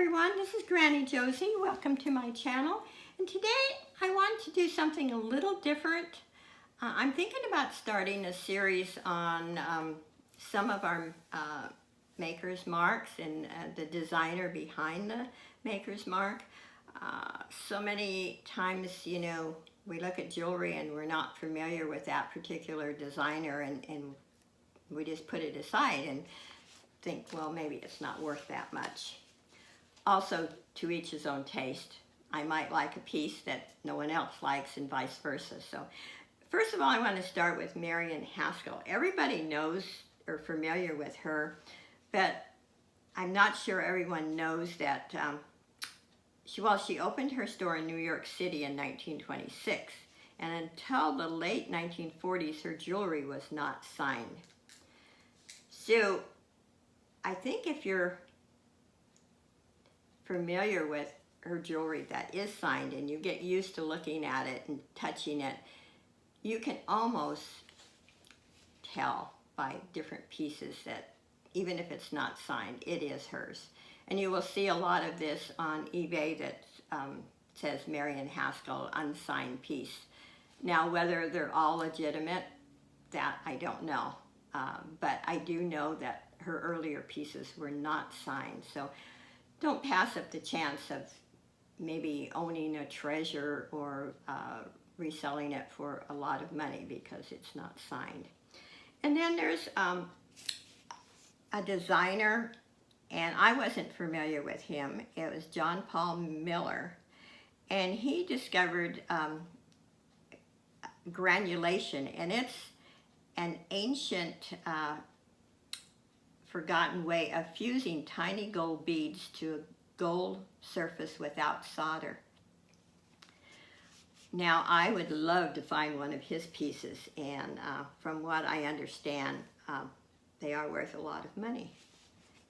everyone, this is Granny Josie. Welcome to my channel. And today I want to do something a little different. I'm thinking about starting a series on some of our maker's marks and the designer behind the maker's mark. So many times, you know, we look at jewelry and we're not familiar with that particular designer and we just put it aside and think, well, maybe it's not worth that much. Also, to each his own taste. I might like a piece that no one else likes and vice versa. So first of all, I want to start with Marian Haskell. Everybody knows or familiar with her, but I'm not sure everyone knows that she opened her store in New York City in 1926, and until the late 1940s, her jewelry was not signed. So I think if you're familiar with her jewelry that is signed and you get used to looking at it and touching it, you can almost tell by different pieces that even if it's not signed, it is hers. And you will see a lot of this on eBay that says Marian Haskell unsigned piece. Now, whether they're all legitimate, that I don't know. But I do know that her earlier pieces were not signed. So don't pass up the chance of maybe owning a treasure or reselling it for a lot of money because it's not signed. And then there's a designer, and I wasn't familiar with him. It was Nolan Miller, and he discovered granulation, and it's an ancient forgotten way of fusing tiny gold beads to a gold surface without solder. Now, I would love to find one of his pieces, and from what I understand, they are worth a lot of money.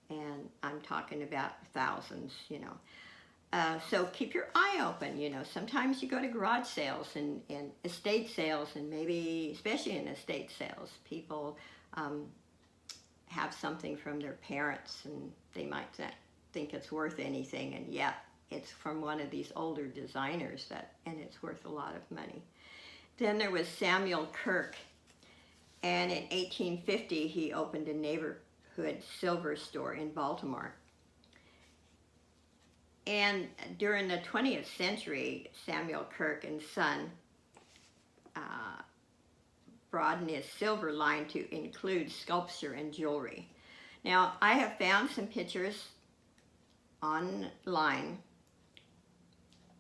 And I'm talking about thousands, you know. So keep your eye open, you know. Sometimes you go to garage sales and estate sales, and maybe, especially in estate sales, people have something from their parents and they might think it's worth anything, and yet it's from one of these older designers and it's worth a lot of money. Then there was Samuel Kirk, and in 1850 he opened a neighborhood silver store in Baltimore. And during the 20th century, Samuel Kirk and Son broadened his silver line to include sculpture and jewelry. Now, I have found some pictures online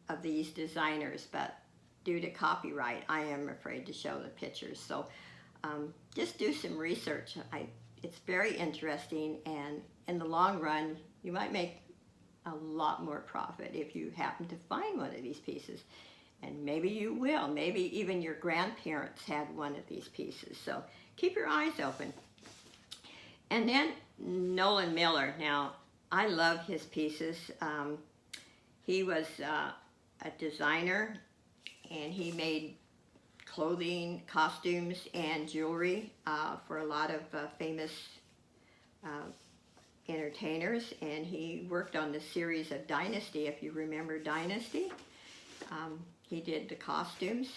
of these designers, but due to copyright, I am afraid to show the pictures. So just do some research. It's very interesting, and in the long run, you might make a lot more profit if you happen to find one of these pieces. And maybe you will. Maybe even your grandparents had one of these pieces. So keep your eyes open. And then Nolan Miller. Now, I love his pieces. He was a designer, and he made clothing, costumes, and jewelry for a lot of famous entertainers. And he worked on the series of Dynasty, if you remember Dynasty. He did the costumes,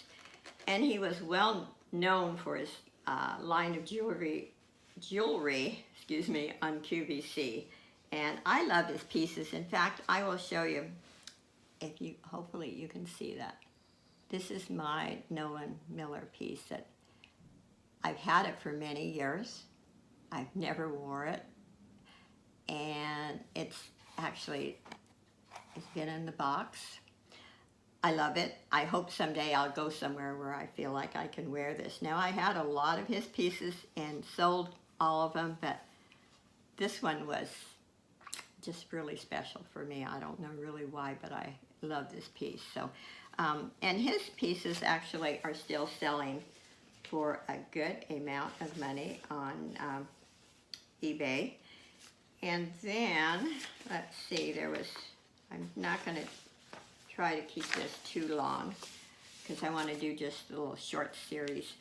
and he was well known for his line of jewelry, on QVC. And I love his pieces. In fact, I will show you, hopefully you can see that. This is my Nolan Miller piece that I've had it for many years. I've never wore it, and it's been in the box. I love it. I hope someday I'll go somewhere where I feel like I can wear this. Now, I had a lot of his pieces and sold all of them, but this one was just really special for me. I don't know really why, but I love this piece. So, and his pieces actually are still selling for a good amount of money on eBay. And then, let's see, I'm not going to try to keep this too long because I want to do just a little short series.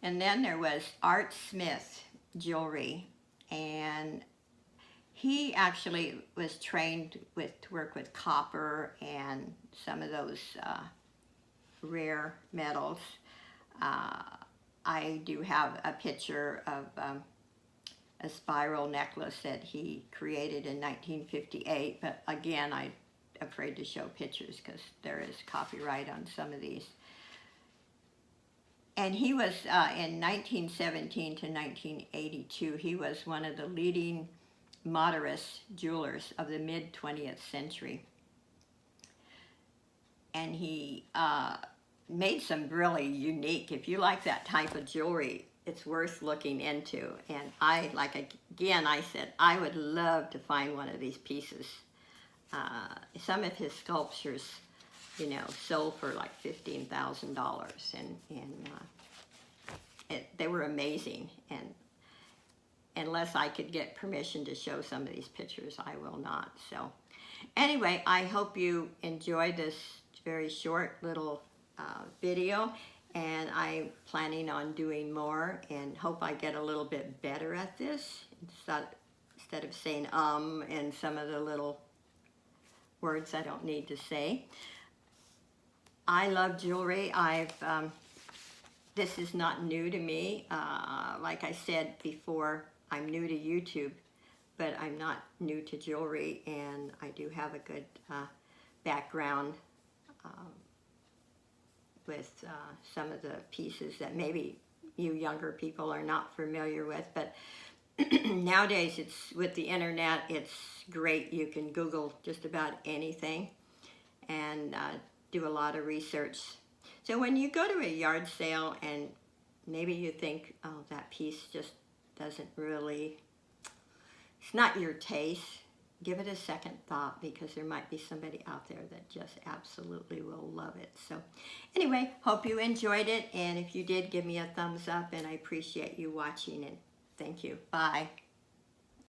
And then there was Art Smith jewelry, and he actually was trained to work with copper and some of those rare metals. I do have a picture of a spiral necklace that he created in 1958, but again, I'm afraid to show pictures because there is copyright on some of these. And he was, in 1917 to 1982, he was one of the leading modernist jewelers of the mid-20th century. And he made some really unique, if you like that type of jewelry, it's worth looking into. And again, I said, I would love to find one of these pieces. Some of his sculptures, you know, sold for like $15,000, and they were amazing. And unless I could get permission to show some of these pictures, I will not. So anyway, I hope you enjoyed this very short little video, and I'm planning on doing more, and hope I get a little bit better at this instead of saying and some of the little words I don't need to say. I love jewelry. This is not new to me. Like I said before, I'm new to YouTube, but I'm not new to jewelry, and I do have a good background with some of the pieces that maybe you younger people are not familiar with. But nowadays, with the internet, it's great. You can Google just about anything and do a lot of research. So when you go to a yard sale and maybe you think, oh, that piece just doesn't really, it's not your taste, give it a second thought, because there might be somebody out there that just absolutely will love it. So anyway, hope you enjoyed it, and if you did, give me a thumbs up, and I appreciate you watching, and thank you. Bye.